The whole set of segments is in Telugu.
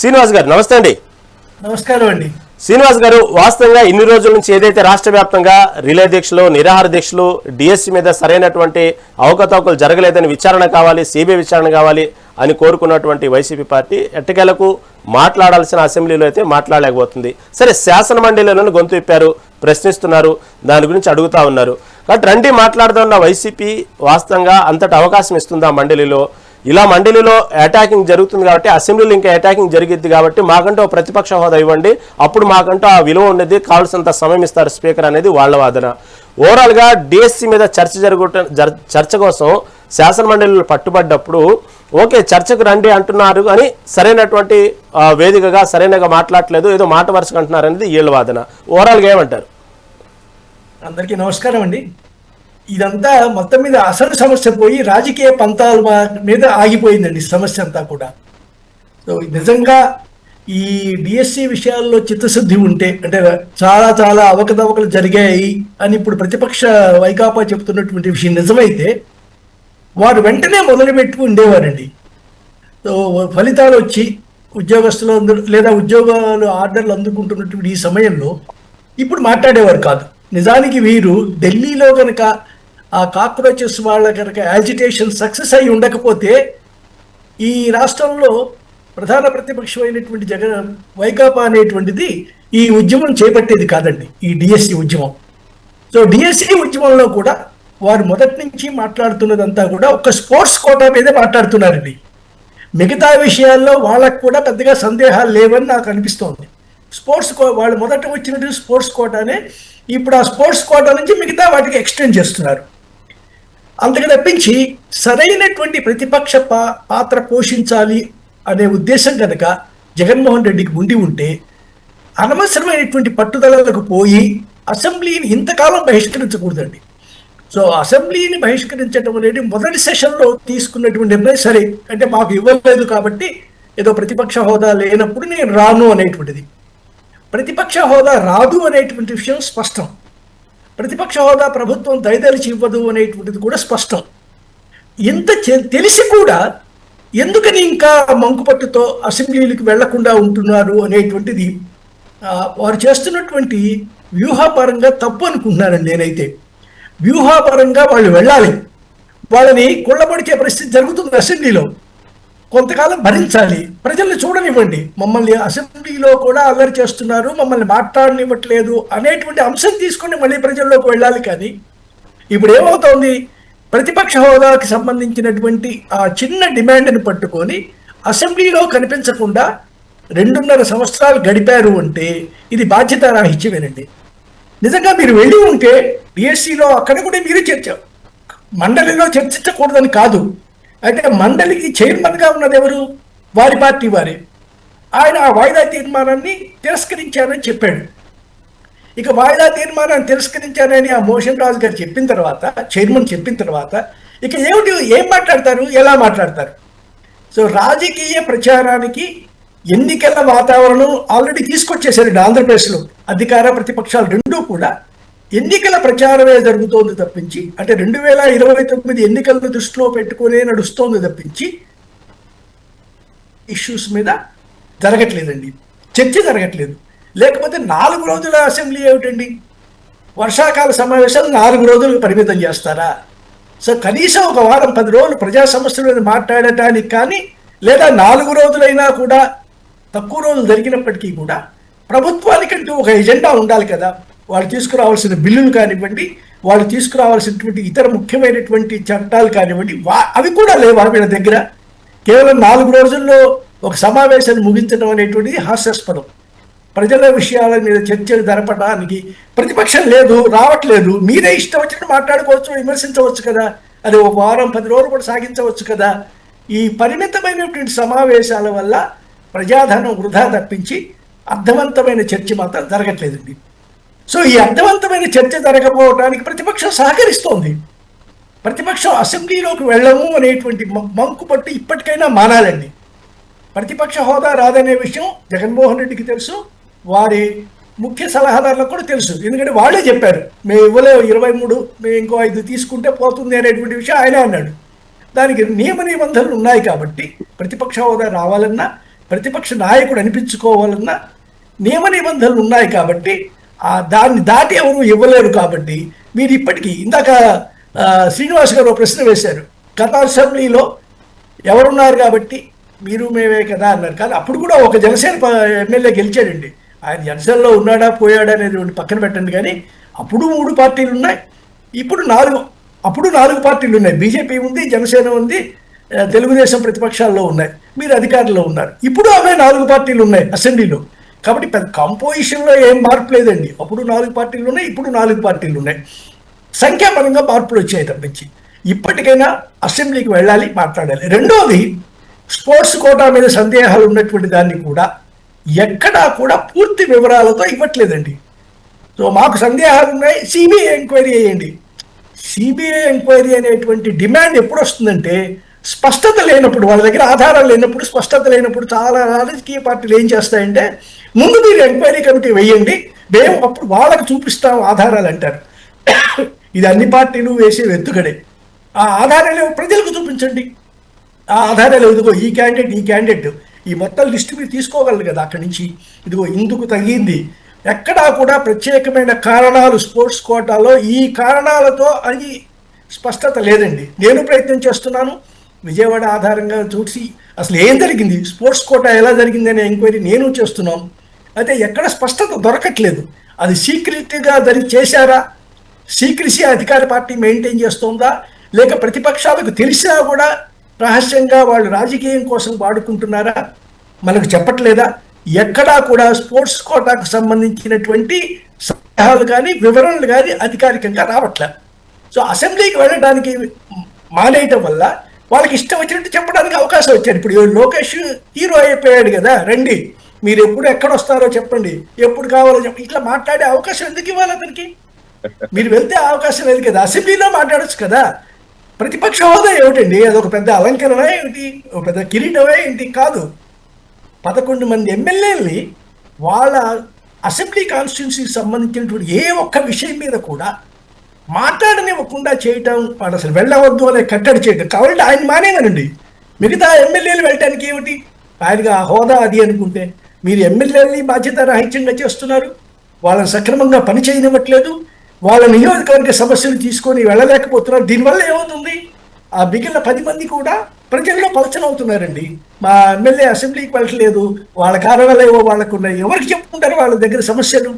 శ్రీనివాస్ గారు నమస్తే అండి. నమస్కారం అండి. శ్రీనివాస్ గారు, వాస్తవంగా ఇన్ని రోజుల నుంచి ఏదైతే రాష్ట్ర వ్యాప్తంగా రిలే దీక్షలు, నిరాహార దీక్షలు, డిఎస్సి మీద సరైనటువంటి అవకతవకలు జరగలేదని విచారణ కావాలి, సిబిఐ విచారణ కావాలి అని కోరుకున్నటువంటి వైసీపీ పార్టీ ఎట్టకేలకు మాట్లాడాల్సిన అసెంబ్లీలో అయితే మాట్లాడలేకపోతుంది. సరే, శాసన మండలిలోనే గొంతు విప్పారు, ప్రశ్నిస్తున్నారు, దాని గురించి అడుగుతా ఉన్నారు. కాబట్టి రండి మాట్లాడుతున్న వైసీపీ వాస్తవంగా అంతటి అవకాశం ఇస్తుందా మండలిలో? ఇలా మండలిలో అటాకింగ్ జరుగుతుంది కాబట్టి అసెంబ్లీలో ఇంకా అటాకింగ్ జరిగిద్ది కాబట్టి మాకంటూ ఒక ప్రతిపక్ష హోదా ఇవ్వండి, అప్పుడు మాకంటూ ఆ విలువ ఉండేది, కావాల్సినంత సమయం ఇస్తారు స్పీకర్ అనేది వాళ్ళ వాదన. ఓవరాల్గా డిఎస్సి మీద చర్చ కోసం శాసన మండలిలో పట్టుబడ్డప్పుడు ఓకే చర్చకు రండి అంటున్నారు కానీ సరైనటువంటి వేదికగా సరైనగా మాట్లాడలేదు, ఏదో మాట వరుసగా అంటున్నారు అనేది వీళ్ళ వాదన. ఓవరాల్గా ఏమంటారు? అందరికీ నమస్కారం అండి. ఇదంతా మొత్తం మీద అసలు సమస్య పోయి రాజకీయ పంతాల మీద ఆగిపోయిందండి సమస్య అంతా కూడా. సో నిజంగా ఈ డిఎస్సి విషయాల్లో చిత్తశుద్ధి ఉంటే, అంటే చాలా చాలా అవకతవకలు జరిగాయి అని ఇప్పుడు ప్రతిపక్ష వైకాపా చెప్తున్నటువంటి విషయం నిజమైతే వారు వెంటనే మొదలుపెట్టుకు ఉండేవారండి. సో ఫలితాలు వచ్చి ఉద్యోగస్తులు లేదా ఉద్యోగాలు ఆర్డర్లు అందుకుంటున్నటువంటి ఈ సమయంలో ఇప్పుడు మాట్లాడేవారు కాదు. నిజానికి వీరు ఢిల్లీలో కనుక ఆ కాక్రోచెస్ వాళ్ళ కనుక యాజిటేషన్ సక్సెస్ అయి ఉండకపోతే ఈ రాష్ట్రంలో ప్రధాన ప్రతిపక్షమైనటువంటి వైకాపా అనేటువంటిది ఈ ఉద్యమం చేపట్టేది కాదండి, ఈ డిఎస్సి ఉద్యమం. సో డిఎస్సి ఉద్యమంలో కూడా వారు మొదటి నుంచి మాట్లాడుతున్నదంతా కూడా ఒక స్పోర్ట్స్ కోటా మీదే మాట్లాడుతున్నారండి. మిగతా విషయాల్లో వాళ్ళకు కూడా పెద్దగా సందేహాలు లేవని నాకు అనిపిస్తోంది. వాళ్ళు మొదట వచ్చినటువంటి స్పోర్ట్స్ కోటానే ఇప్పుడు ఆ స్పోర్ట్స్ కోటా నుంచి మిగతా వాటికి ఎక్స్టెండ్ చేస్తున్నారు. అంతకు తప్పించి సరైనటువంటి ప్రతిపక్ష పాత్ర పోషించాలి అనే ఉద్దేశం కనుక జగన్మోహన్ రెడ్డికి ఉండి ఉంటే అనవసరమైనటువంటి పట్టుదలకు పోయి అసెంబ్లీని ఇంతకాలం బహిష్కరించకూడదండి. సో అసెంబ్లీని బహిష్కరించడం అనేది మొదటి సెషన్లో తీసుకున్నటువంటి నిర్ణయం. సరే అంటే మాకు ఇవ్వలేదు కాబట్టి ఏదో ప్రతిపక్ష హోదా లేనప్పుడు నేను రాను అనేటువంటిది. ప్రతిపక్ష హోదా రాదు అనేటువంటి విషయం స్పష్టం. ప్రతిపక్ష హోదా ప్రభుత్వం దయదలిచి ఇవ్వదు అనేటువంటిది కూడా స్పష్టం. ఎంత తెలిసి కూడా ఎందుకని ఇంకా మంకుపట్టుతో అసెంబ్లీలకు వెళ్లకుండా ఉంటున్నారు అనేటువంటిది వారు చేస్తున్నటువంటి వ్యూహాపరంగా తప్పు అనుకుంటున్నానండి నేనైతే. వ్యూహాపరంగా వాళ్ళు వెళ్ళాలి, వాళ్ళని కుళ్ళబడిచే పరిస్థితి జరుగుతుంది అసెంబ్లీలో. కొంతకాలం భరించాలి, ప్రజల్ని చూడనివ్వండి. మమ్మల్ని అసెంబ్లీలో కూడా అల్లరి చేస్తున్నారు, మమ్మల్ని మాట్లాడనివ్వట్లేదు అనేటువంటి అంశం తీసుకుని మళ్ళీ ప్రజల్లోకి వెళ్ళాలి. కానీ ఇప్పుడు ఏమవుతోంది, ప్రతిపక్ష హోదాకి సంబంధించినటువంటి ఆ చిన్న డిమాండ్ని పట్టుకొని అసెంబ్లీలో కనిపించకుండా 2.5 సంవత్సరాలు గడిపారు అంటే ఇది బాధ్యతారాహిత్యమేనండి. నిజంగా మీరు వెళ్ళి ఉంటే డిఎస్సిలో అక్కడ కూడా మీరు మండలిలో చర్చించకూడదని కాదు. అయితే మండలికి చైర్మన్గా ఉన్నది ఎవరు? వారి పార్టీ వారే. ఆయన ఆ వాయిదా తీర్మానాన్ని తిరస్కరించారని చెప్పాడు. ఇక వాయిదా తీర్మానాన్ని తిరస్కరించారని ఆ మోషన్ రాజు గారు చెప్పిన తర్వాత, చైర్మన్ చెప్పిన తర్వాత ఇక ఏం మాట్లాడతారు, ఎలా మాట్లాడతారు? సో రాజకీయ ప్రచారానికి ఎన్నికల వాతావరణం ఆల్రెడీ తీసుకొచ్చేసారు ఆంధ్రప్రదేశ్లో. అధికార ప్రతిపక్షాలు రెండూ కూడా ఎన్నికల ప్రచారమే జరుగుతోంది తప్పించి, అంటే 2029 ఎన్నికలను దృష్టిలో పెట్టుకునే నడుస్తోంది తప్పించి ఇష్యూస్ మీద జరగట్లేదండి, చర్చ జరగట్లేదు. లేకపోతే 4 రోజుల అసెంబ్లీ ఏమిటండి? వర్షాకాల సమావేశాలు 4 రోజులకు పరిమితం చేస్తారా? సో కనీసం ఒక వారం 10 రోజులు ప్రజా సమస్యల మీద మాట్లాడటానికి కానీ, లేదా 4 రోజులైనా కూడా తక్కువ రోజులు జరిగినప్పటికీ కూడా ప్రభుత్వానికంటూ ఒక ఎజెండా ఉండాలి కదా. వాళ్ళు తీసుకురావాల్సిన బిల్లులు కానివ్వండి, వాళ్ళు తీసుకురావాల్సినటువంటి ఇతర ముఖ్యమైనటువంటి చట్టాలు కానివ్వండి, అవి కూడా లేవు వీళ్ళ దగ్గర. కేవలం 4 రోజుల్లో ఒక సమావేశాన్ని ముగించడం అనేటువంటిది హాస్యాస్పదం. ప్రజల విషయాల మీద చర్చలు జరపడానికి ప్రతిపక్షం లేదు, రావట్లేదు. మీరే ఇష్టం వచ్చినట్టు మాట్లాడుకోవచ్చు, విమర్శించవచ్చు కదా. అది ఒక వారం 10 రోజులు కూడా సాగించవచ్చు కదా. ఈ పరిమితమైనటువంటి సమావేశాల వల్ల ప్రజాధనం వృధా తప్పించి అర్థవంతమైన చర్చ మాత్రం జరగట్లేదండి. సో ఈ అర్థవంతమైన చర్చ జరగకపోవడానికి ప్రతిపక్షం సహకరిస్తోంది. ప్రతిపక్షం అసెంబ్లీలోకి వెళ్ళము అనేటువంటి మంకుపట్టు ఇప్పటికైనా మానాలండి. ప్రతిపక్ష హోదా రాదనే విషయం జగన్మోహన్ రెడ్డికి తెలుసు, వారి ముఖ్య సలహాదారులకు కూడా తెలుసు. ఎందుకంటే వాళ్ళే చెప్పారు, మేము ఇవ్వలేము 23, మేము ఇంకో 5 తీసుకుంటే పోతుంది అనేటువంటి విషయం ఆయన అన్నాడు. దానికి నియమ నిబంధనలు ఉన్నాయి కాబట్టి ప్రతిపక్ష హోదా రావాలన్నా ప్రతిపక్ష నాయకుడు అనిపించుకోవాలన్న నియమ నిబంధనలు ఉన్నాయి కాబట్టి దాన్ని దాటి ఎవరు ఇవ్వలేరు. కాబట్టి మీరు ఇప్పటికీ ఇందాక శ్రీనివాస్ గారు ఒక ప్రశ్న వేశారు, గత అసెంబ్లీలో ఎవరున్నారు కాబట్టి మీరు మేమే కదా అన్నారు. కానీ అప్పుడు కూడా ఒక జనసేన ఎమ్మెల్యే గెలిచాడండి. ఆయన జనసేనలో ఉన్నాడా పోయాడా అనేది పక్కన పెట్టండి. కానీ అప్పుడు 3 పార్టీలు ఉన్నాయి, ఇప్పుడు 4. అప్పుడు 4 పార్టీలు ఉన్నాయి. బీజేపీ ఉంది, జనసేన ఉంది, తెలుగుదేశం ప్రతిపక్షాల్లో ఉన్నాయి, మీరు అధికారంలో ఉన్నారు. ఇప్పుడు అవే 4 పార్టీలు ఉన్నాయి అసెంబ్లీలో. కాబట్టి పెద్ద కంపోజిషన్లో ఏం మార్పు లేదండి. అప్పుడు 4 పార్టీలు ఉన్నాయి, ఇప్పుడు 4 పార్టీలు ఉన్నాయి. సంఖ్యాపరంగా మార్పులు వచ్చాయి తప్పించి. ఇప్పటికైనా అసెంబ్లీకి వెళ్ళాలి, మాట్లాడాలి. రెండోది, స్పోర్ట్స్ కోటా మీద సందేహాలు ఉన్నటువంటి దాన్ని కూడా ఎక్కడా కూడా పూర్తి వివరాలతో ఇవ్వట్లేదండి. సో మాకు సందేహాలు ఉన్నాయి, సిబిఐ ఎంక్వైరీ చేయండి. సిబిఐ ఎంక్వైరీ అనేటువంటి డిమాండ్ ఎప్పుడు వస్తుందంటే స్పష్టత లేనప్పుడు, వాళ్ళ దగ్గర ఆధారాలు లేనప్పుడు, స్పష్టత లేనప్పుడు చాలా రాజకీయ పార్టీలు ఏం చేస్తాయంటే ముందు మీరు ఎంక్వైరీ కమిటీ వేయండి, మేము అప్పుడు వాళ్ళకి చూపిస్తాం ఆధారాలు అంటారు. ఇది అన్ని పార్టీలు వేసే ఎత్తుగడే. ఆ ఆధారాలు ప్రజలకు చూపించండి. ఆ ఆధారాలు ఇదిగో ఈ క్యాండిడేట్ ఈ మొత్తం లిస్టు మీరు తీసుకోగలరు కదా అక్కడి నుంచి, ఇదిగో ఇందుకు తగ్గింది. ఎక్కడా కూడా ప్రత్యేకమైన కారణాలు స్పోర్ట్స్ కోటాలో ఈ కారణాలతో అని స్పష్టత లేదండి. నేను ప్రయత్నం చేస్తున్నాను, విజయవాడ ఆధారంగా చూసి అసలు ఏం జరిగింది, స్పోర్ట్స్ కోటా ఎలా జరిగింది అనే ఎంక్వైరీ నేను చేస్తున్నాం. అయితే ఎక్కడ స్పష్టత దొరకట్లేదు. అది సీక్రెట్గా చేశారా, సీక్రెసీ అధికార పార్టీ మెయింటైన్ చేస్తుందా, లేక ప్రతిపక్షాలకు తెలిసినా కూడా రహస్యంగా వాళ్ళు రాజకీయం కోసం వాడుకుంటున్నారా, మనకు చెప్పట్లేదా. ఎక్కడా కూడా స్పోర్ట్స్ కోటాకు సంబంధించినటువంటి సలహాలు కానీ వివరణలు కానీ అధికారికంగా రావట్లే. సో అసెంబ్లీకి వెళ్ళడానికి మానేయటం వల్ల వాళ్ళకి ఇష్టం వచ్చినట్టు చెప్పడానికి అవకాశం వచ్చారు. ఇప్పుడు లోకేష్ హీరో అయిపోయాడు కదా, రండి మీరు ఎప్పుడు ఎక్కడ వస్తారో చెప్పండి, ఎప్పుడు కావాలో చెప్పండి, ఇట్లా మాట్లాడే అవకాశం ఎందుకు ఇవ్వాలి అతనికి? మీరు వెళ్తే అవకాశం లేదు కదా, అసెంబ్లీలో మాట్లాడచ్చు కదా. ప్రతిపక్ష హోదా ఏమిటండి, అదొక పెద్ద అలంకరణ ఏమిటి, ఒక పెద్ద కిరీటమే ఏంటి? కాదు. 11 మంది ఎమ్మెల్యేలని వాళ్ళ అసెంబ్లీ కాన్స్టిట్యున్సీకి సంబంధించినటువంటి ఏ ఒక్క విషయం మీద కూడా మాట్లాడనివ్వకుండా చేయటం, వాడు అసలు వెళ్ళవద్దు అనే కట్టడి చేయటం. కాబట్టి ఆయన మానేమనండి, మిగతా ఎమ్మెల్యేలు వెళ్ళటానికి ఏమిటి? ఆయనగా హోదా అది అనుకుంటే మీరు ఎమ్మెల్యేలని బాధ్యత రాహిత్యంగా చేస్తున్నారు, వాళ్ళని సక్రమంగా పని చేయనివ్వట్లేదు, వాళ్ళ నియోజకవర్గ సమస్యలు తీసుకొని వెళ్ళలేకపోతున్నారు. దీనివల్ల ఏమవుతుంది, ఆ మిగిలిన 10 మంది కూడా ప్రజల్లో పలచనవుతున్నారండి. మా ఎమ్మెల్యే అసెంబ్లీకి వెళ్ళట్లేదు, వాళ్ళ కారణాలు ఏవో వాళ్ళకు ఉన్నాయి, ఎవరికి చెప్పుకుంటారు వాళ్ళ దగ్గర సమస్యలు.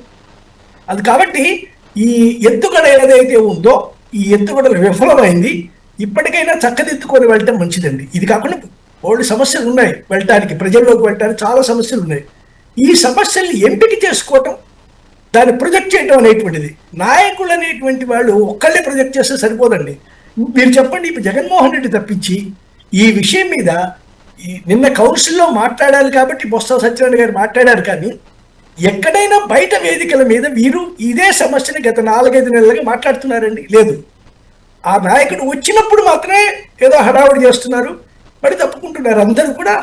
అది కాబట్టి ఈ ఎత్తుగడ ఏదైతే ఉందో ఈ ఎత్తుగడలు విఫలమైంది. ఇప్పటికైనా చక్కదిద్దుకొని వెళ్ళటం మంచిదండి. ఇది కాకుండా బోల్డ్ సమస్యలు ఉన్నాయి, వెళ్ళటానికి ప్రజల్లోకి వెళ్ళటానికి చాలా సమస్యలు ఉన్నాయి. ఈ సమస్యల్ని ఎంపిక చేసుకోవటం, దాన్ని ప్రొజెక్ట్ చేయడం అనేటువంటిది, నాయకులు అనేటువంటి వాళ్ళు ఒక్కళ్ళే ప్రొజెక్ట్ చేస్తే సరిపోదండి. మీరు చెప్పండి, ఇప్పుడు జగన్మోహన్ రెడ్డి తప్పించి ఈ విషయం మీద నిన్న కౌన్సిల్లో మాట్లాడాలి కాబట్టి బొత్స సత్యనారాయణ గారు మాట్లాడారు. కానీ ఎక్కడైనా బయట వేదికల మీద వీరు ఇదే సమస్యని గత 4-5 నెలలుగా మాట్లాడుతున్నారండి? లేదు. ఆ నాయకుడు వచ్చినప్పుడు మాత్రమే ఏదో హడావుడి చేస్తున్నారు, మరి తప్పుకుంటున్నారు. అందరూ కూడా